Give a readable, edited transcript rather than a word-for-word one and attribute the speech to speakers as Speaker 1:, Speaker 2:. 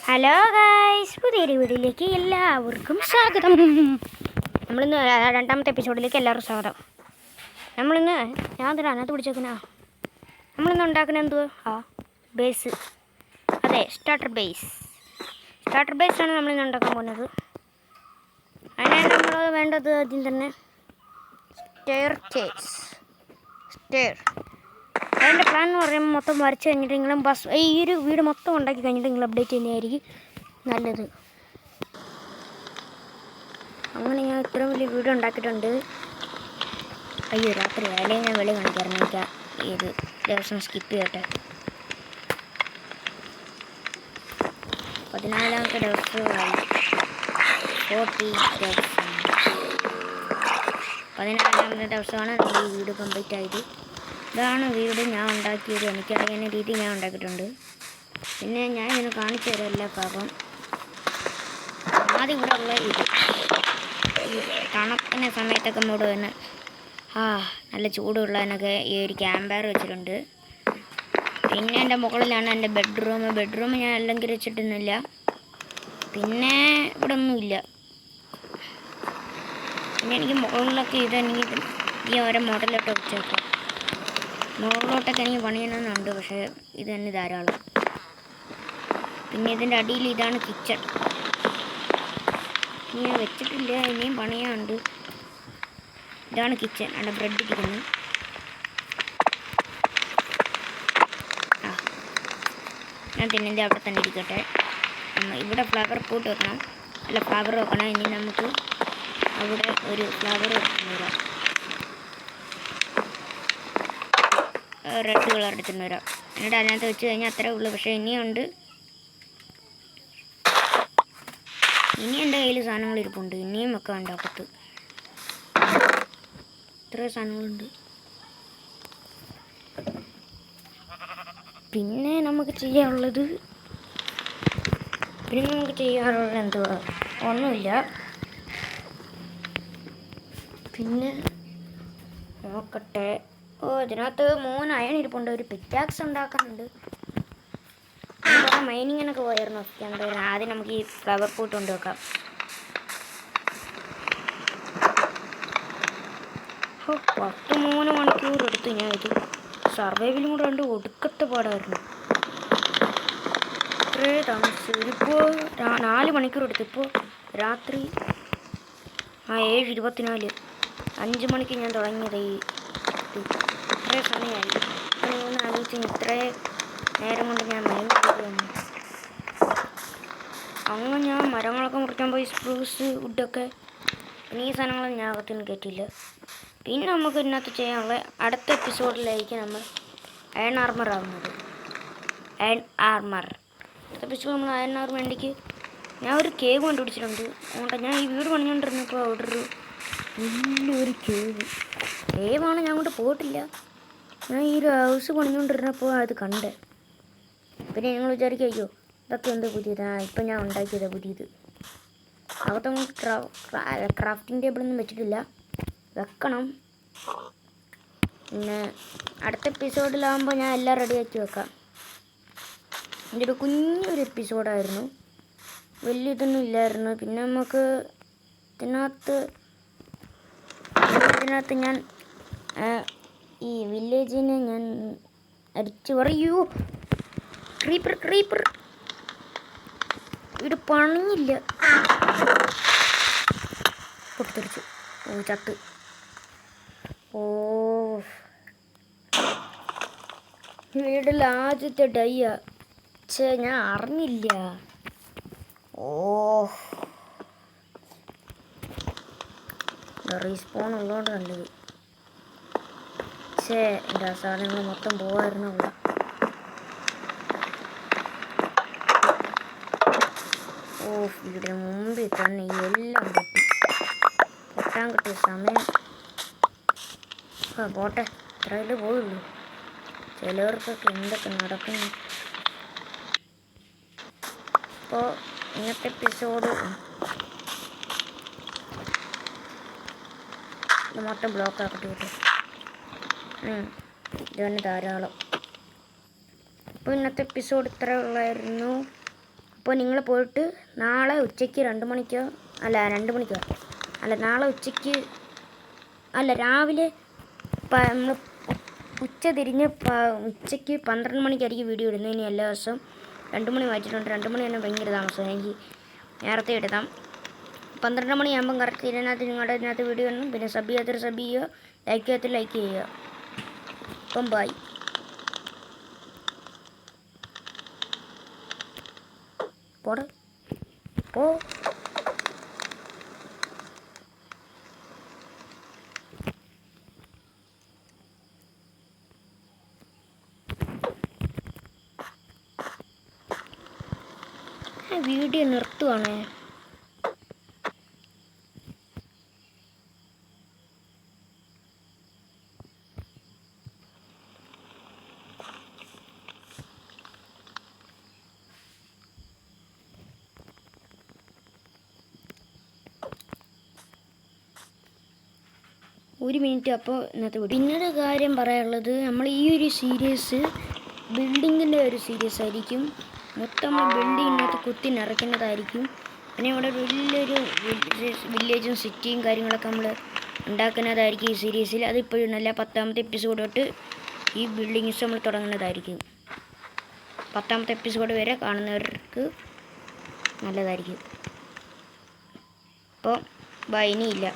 Speaker 1: Hello guys, പുതിയൊരു വീഡിയോയിലേക്ക് എല്ലാവർക്കും സ്വാഗതം. നമ്മളിന്ന് രണ്ടാമത്തെ എപ്പിസോഡിലേക്ക് എല്ലാവർക്കും സ്വാഗതം. നമ്മളിന്ന് ഞാൻ തന്നെ അതിനകത്ത് പിടിച്ചേക്കുന്ന നമ്മളിന്ന് ഉണ്ടാക്കുന്ന എന്തുവാ ബേസ്, അതെ, സ്റ്റാർട്ടർ ബേസാണ് നമ്മളിന്ന് ഉണ്ടാക്കാൻ പോകുന്നത്. അതിനാണ് നമ്മൾ വേണ്ടത് ആദ്യം തന്നെ സ്റ്റെയർ. അതിൻ്റെ പ്ലാൻ എന്ന് പറയുമ്പോൾ മൊത്തം വരച്ച് കഴിഞ്ഞിട്ട് നിങ്ങളും ഈ ഒരു വീട് മൊത്തം ഉണ്ടാക്കി കഴിഞ്ഞിട്ട് നിങ്ങൾ അപ്ഡേറ്റ് ചെയ്യുന്നതായിരിക്കും നല്ലത്. അങ്ങനെ ഞാൻ ഇത്രയും വലിയ വീട് ഉണ്ടാക്കിയിട്ടുണ്ട്. അയ്യോ, രാത്രി അല്ലെങ്കിൽ ഞാൻ വെളി കാണിക്കാറുണ്ട്. എനിക്ക് ഇത് ദിവസം സ്കിപ്പ് ചെയ്യട്ടെ. 14ാമത്തെ ദിവസമായി. 14ാമത്തെ ദിവസമാണ് നമ്മൾ ഈ വീട് കംപ്ലീറ്റ് ആയത്. ഇതാണ് വീട് ഞാൻ ഉണ്ടാക്കിയത്. എനിക്കറിയുന്ന രീതി ഞാൻ ഉണ്ടാക്കിയിട്ടുണ്ട്. പിന്നെ ഞാൻ ഇതിന് കാണിച്ചു തരാം എല്ലാ ഭാഗം. ആദ്യം ഇവിടെ ഉള്ള ഇത് തണുപ്പിൻ്റെ സമയത്തൊക്കെ മൂട് തന്നെ നല്ല ചൂടുള്ളതിനൊക്കെ ഈ ഒരു ക്യാമ്പർ വെച്ചിട്ടുണ്ട്. പിന്നെ എൻ്റെ മുകളിലാണ് എൻ്റെ ബെഡ്റൂം ഞാൻ അലങ്കരിച്ചിട്ടൊന്നുമില്ല. പിന്നെ ഇവിടെ ഒന്നുമില്ല. പിന്നെ എനിക്ക് മുകളിലൊക്കെ ഇതെനിക്ക് ഈ ഓരോ മോഡലിലോട്ട് വെച്ചേക്കാം. മുകളിലോട്ടൊക്കെ എനിക്ക് പണിയണമെന്നുണ്ട്, പക്ഷേ ഇത് തന്നെ ധാരാളം. പിന്നെ ഇതിൻ്റെ അടിയിൽ ഇതാണ് കിച്ചൺ. ഞാൻ വെച്ചിട്ടില്ല, ഇനിയും പണിയാനുണ്ട്. ഇതാണ് കിച്ചൺ. അവിടെ ബ്രെഡ് ഇരിക്കുന്നു. ഞാൻ തിന്നത് അവിടെ തന്നെ ഇരിക്കട്ടെ. ഇവിടെ ഫ്ലവർ പോട്ട് വെക്കണം. ഫ്ലവർ വെക്കണം. ഇനി നമുക്ക് അവിടെ ഒരു ഫ്ലവർ വെക്കണം. റെഡ് കളർ എടുത്തിട്ട് വരാം. എന്നിട്ട് അതിനകത്ത് വെച്ച് കഴിഞ്ഞാൽ അത്രേ ഉള്ളൂ. പക്ഷേ ഇനിയുണ്ട്. ഇനി എൻ്റെ കയ്യിൽ സാധനങ്ങൾ ഇരിപ്പുണ്ട്. ഇനിയും വെക്കാൻ ഉണ്ടാക്കത്ത് ഇത്ര സാധനങ്ങളുണ്ട്. പിന്നെ നമുക്ക് ചെയ്യാറുള്ളത് എന്തുവാ, ഒന്നുമില്ല. പിന്നെ നോക്കട്ടെ. ഇതിനകത്ത് 3 അയൺ ഇരിപ്പുണ്ട്. ഒരു പിറ്റാക്സ് ഉണ്ടാക്കാനുണ്ട്. മൈനിങ്ങിനൊക്കെ പോയായിരുന്നു. ആദ്യം നമുക്ക് ഈ ഫ്ലവർ പോട്ട് കൊണ്ട് വെക്കാം. 3 മണിക്കൂർ എടുത്തു ഞാൻ ഇത്. സർവൈവലും കൂടെ ഉണ്ട്. ഒടുക്കത്തെ പാടായിരുന്നു. ഇത്രേ താമസിച്ചു. ഇതിപ്പോൾ 4 മണിക്കൂർ എടുത്തു. ഇപ്പോൾ രാത്രി 7:24. 5 മണിക്ക് ഞാൻ തുടങ്ങിയത്. ഇത്രേ സമയമായി. ആലോചിച്ച് ഇത്രേ നേരം കൊണ്ട് ഞാൻ മൈൻഡ് ചെയ്തു. അങ്ങനെ ഞാൻ മരങ്ങളൊക്കെ മുറിക്കാൻ പോയി. സ്പ്രൂസ് വുഡൊക്കെ. പിന്നെ ഈ സാധനങ്ങളൊന്നും ഞാൻ അകത്തുനിന്ന് കയറ്റിയില്ല. പിന്നെ നമുക്ക് ഇതിനകത്ത് ചെയ്യാനുള്ള അടുത്ത എപ്പിസോഡിലായിരിക്കും നമ്മൾ അയൺ ആർമർ ആവുന്നത്. അടുത്ത എപ്പിസോഡ് നമ്മൾ അയൺ ആർമർ വേണ്ടിക്ക് ഞാൻ ഒരു കേവ് കണ്ടുപിടിച്ചിട്ടുണ്ട്. അതുകൊണ്ട് ഞാൻ ഈ വീട് പണിഞ്ഞുകൊണ്ടിരുന്നപ്പോൾ അവിടെ ഒരു വലിയൊരു കേവാണ്. ഞാൻ അങ്ങോട്ട് പോയിട്ടില്ല. ഞാൻ ഈ ഒരു ഹൗസ് പണിഞ്ഞുകൊണ്ടിരുന്നപ്പോൾ അത് കണ്ടേ. പിന്നെ നിങ്ങൾ വിചാരിക്കും, അയ്യോ ഇതൊക്കെ എന്ത് പുതിയതാണ്, ഇപ്പം ഞാൻ ഉണ്ടാക്കിയതാണ് പുതിയത്. അകത്തൊന്നും ക്രാഫ്റ്റിംഗ് ടേബിളൊന്നും വെച്ചിട്ടില്ല. വെക്കണം. പിന്നെ അടുത്ത എപ്പിസോഡിലാകുമ്പോൾ ഞാൻ എല്ലാം റെഡിയാക്കി വെക്കാം. എൻ്റെ ഒരു കുഞ്ഞൊരു എപ്പിസോഡായിരുന്നു. വലിയ ഇതൊന്നും ഇല്ലായിരുന്നു. പിന്നെ നമുക്ക് ഇതിനകത്ത് ഞാൻ ഈ വില്ലേജിനെ ഞാൻ അടിച്ചു പറയൂ. ക്രീപ്പർ ഇത് പണിഞ്ഞില്ല. പൊട്ടിത്തെറിച്ചു. ചത്ത്. വീട്ടിൽ ആദ്യത്തെ ഡൈയാ. ഞാൻ അറിഞ്ഞില്ല. റീസ്പോൺ ഉള്ളതുകൊണ്ട് നല്ലത്. എൻ്റെ സാധനങ്ങൾ മൊത്തം പോകായിരുന്നു. വീടിന് മുമ്പിൽ തന്നെ എല്ലാം പൊട്ടാൻ കിട്ടിയ സമയം. പോട്ടെ, ഇത്രയല്ലേ പോയുള്ളൂ. ചിലവർക്കൊക്കെ എന്തൊക്കെ നടക്കുന്നു. അപ്പോൾ ഇന്നത്തെ എപ്പിസോഡ് ഇത് മൊത്തം ബ്ലോക്ക് ആക്കട്ടെ കേട്ടോ. ഇത് തന്നെ ധാരാളം. അപ്പോൾ ഇന്നത്തെ എപ്പിസോഡ് ഇത്ര ഉള്ളായിരുന്നു. അപ്പോൾ നിങ്ങൾ പോയിട്ട് നാളെ ഉച്ചയ്ക്ക് 2 മണിക്കോ അല്ല 2 മണിക്കോ അല്ല നാളെ ഉച്ചയ്ക്ക് അല്ല രാവിലെ നമ്മൾ ഉച്ച തിരിഞ്ഞ് ഉച്ചയ്ക്ക് 12 മണിക്കായിരിക്കും വീഡിയോ ഇടുന്നത്. ഇനി എല്ലാ ദിവസവും 2 മണി വായിച്ചിട്ടുണ്ട്. 2 മണി തന്നെ ഭയങ്കര താമസം, എനിക്ക് നേരത്തെ എടുത്താം. 12 മണിയാകുമ്പം കറക്റ്റ് ഇതിനകത്ത് നിങ്ങളുടെ ഇതിനകത്ത് വീഡിയോ ഇടണം. പിന്നെ സബ് ചെയ്യാത്തൊരു സബ് ചെയ്യുക, ലൈക്ക് ചെയ്യാത്ത ലൈക്ക് ചെയ്യുക. അപ്പം ബൈ. പോടെ പോ. വീഡിയോ നിർത്തുവാണേ. ഒരു മിനിറ്റ്. അപ്പോൾ ഇന്നത്തെ വീഡിയോ പിന്നൊരു കാര്യം പറയാനുള്ളത്, നമ്മൾ ഈ ഒരു സീരീസ് ബിൽഡിങ്ങിൻ്റെ ഒരു സീരീസ് ആയിരിക്കും. മൊത്തം നമ്മൾ ബിൽഡിങ്ങിനകത്ത് കുത്തി നിറയ്ക്കുന്നതായിരിക്കും. പിന്നെ ഇവിടെ വലിയൊരു വില്ലേജും സിറ്റിയും കാര്യങ്ങളൊക്കെ നമ്മൾ ഉണ്ടാക്കുന്നതായിരിക്കും ഈ സീരീസിൽ. അതിപ്പോഴും നല്ല 10ാമത്തെ എപ്പിസോഡ് തൊട്ട് ഈ ബിൽഡിങ്സ് നമ്മൾ തുടങ്ങുന്നതായിരിക്കും. 10ാമത്തെ എപ്പിസോഡ് വരെ കാണുന്നവർക്ക് നല്ലതായിരിക്കും. അപ്പോൾ ബൈ, ഇനിയില്ല.